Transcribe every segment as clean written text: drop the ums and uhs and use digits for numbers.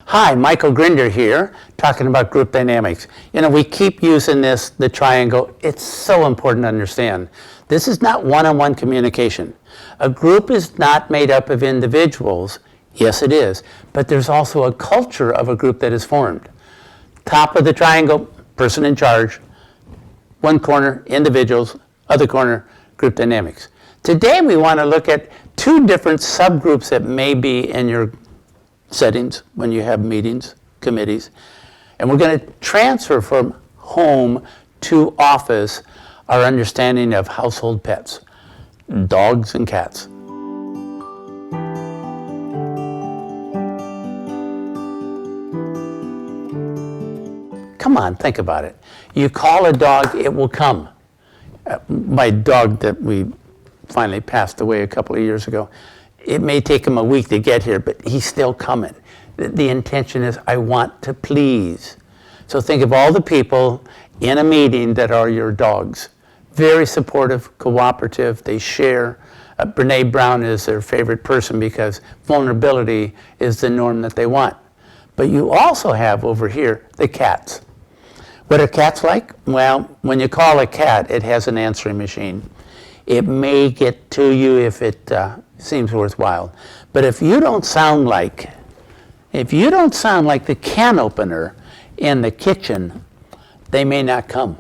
Hi, Michael Grinder here, talking about group dynamics. You know, we keep using the triangle. It's so important to understand. This is not one-on-one communication. A group is not made up of individuals. Yes, it is. But there's also a culture of a group that is formed. Top of the triangle, person in charge. One corner, individuals. Other corner, group dynamics. Today we want to look at two different subgroups that may be in your settings when you have meetings, committees. And we're going to transfer from home to office our understanding of household pets, dogs and cats. Come on, think about it. You call a dog, it will come. My dog that we finally passed away a couple of years ago, it may take him a week to get here, but he's still coming. The intention is, I want to please. So think of all the people in a meeting that are your dogs. Very supportive, cooperative, they share. Brene Brown is their favorite person because vulnerability is the norm that they want. But you also have over here the cats. What are cats like? Well, when you call a cat, it has an answering machine. It may get to you if it seems worthwhile. But if you don't sound like the can opener in the kitchen, they may not come.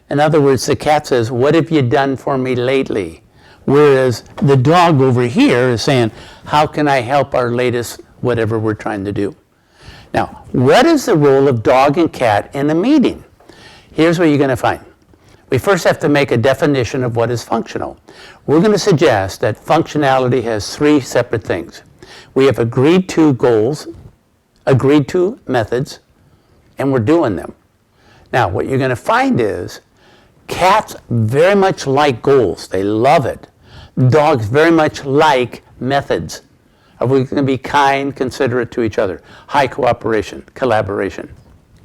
In other words, the cat says, what have you done for me lately? Whereas the dog over here is saying, how can I help our latest whatever we're trying to do? Now, what is the role of dog and cat in a meeting? Here's what you're going to find. We first have to make a definition of what is functional. We're going to suggest that functionality has three separate things. We have agreed to goals, agreed to methods, and we're doing them. Now, what you're going to find is cats very much like goals. They love it. Dogs very much like methods. Are we going to be kind, considerate to each other? High cooperation, collaboration.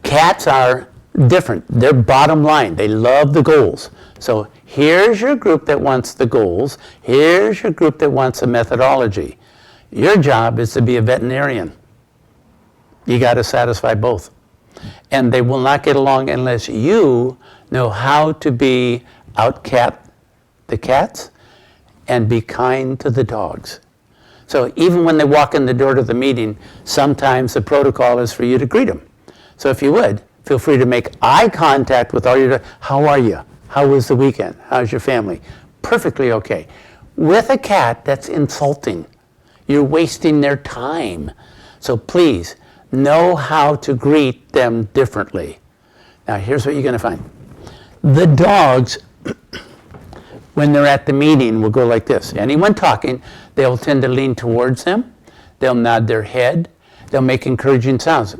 Cats are different. They're bottom line. They love the goals. So here's your group that wants the goals. Here's your group that wants a methodology. Your job is to be a veterinarian. You got to satisfy both. And they will not get along unless you know how to be out-cat the cats and be kind to the dogs. So even when they walk in the door to the meeting, sometimes the protocol is for you to greet them. So if you would, feel free to make eye contact with all your, how are you? How was the weekend? How's your family? Perfectly okay. With a cat, that's insulting. You're wasting their time. So please, know how to greet them differently. Now here's what you're going to find. The dogs, when they're at the meeting, will go like this. Anyone talking, they'll tend to lean towards them. They'll nod their head. They'll make encouraging sounds.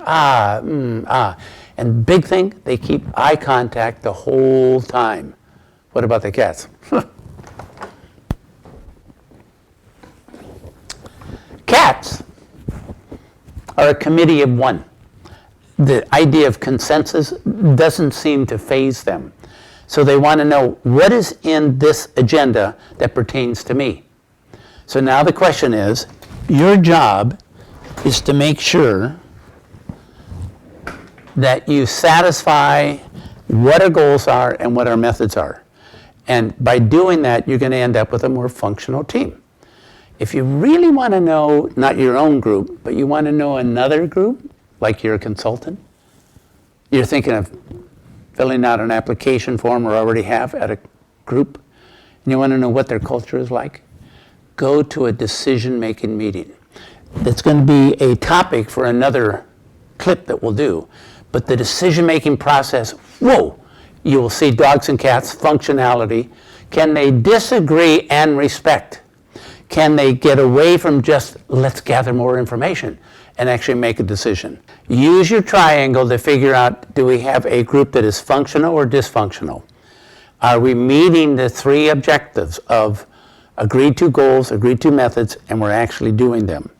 Ah. And big thing, they keep eye contact the whole time. What about the cats? Cats are a committee of one. The idea of consensus doesn't seem to faze them. So they want to know, what is in this agenda that pertains to me? So now the question is, your job is to make sure that you satisfy what our goals are and what our methods are. And by doing that, you're going to end up with a more functional team. If you really want to know, not your own group, but you want to know another group, like you're a consultant, you're thinking of filling out an application form or already have at a group, and you want to know what their culture is like, go to a decision-making meeting. That's going to be a topic for another clip that we'll do. But the decision-making process, whoa, you will see dogs and cats, functionality. Can they disagree and respect? Can they get away from just, let's gather more information and actually make a decision? Use your triangle to figure out, do we have a group that is functional or dysfunctional? Are we meeting the three objectives of agreed to goals, agreed to methods, and we're actually doing them?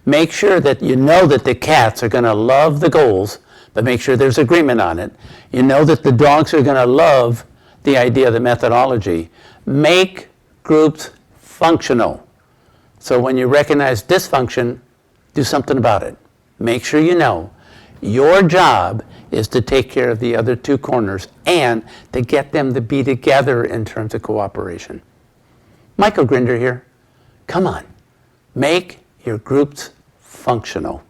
Make sure that you know that the cats are going to love the goals, but make sure there's agreement on it. You know that the dogs are going to love the idea of the methodology. Make groups functional. So when you recognize dysfunction, do something about it. make sure you know your job is to take care of the other two corners and to get them to be together in terms of cooperation. Michael Grinder here. Come on, make your groups functional.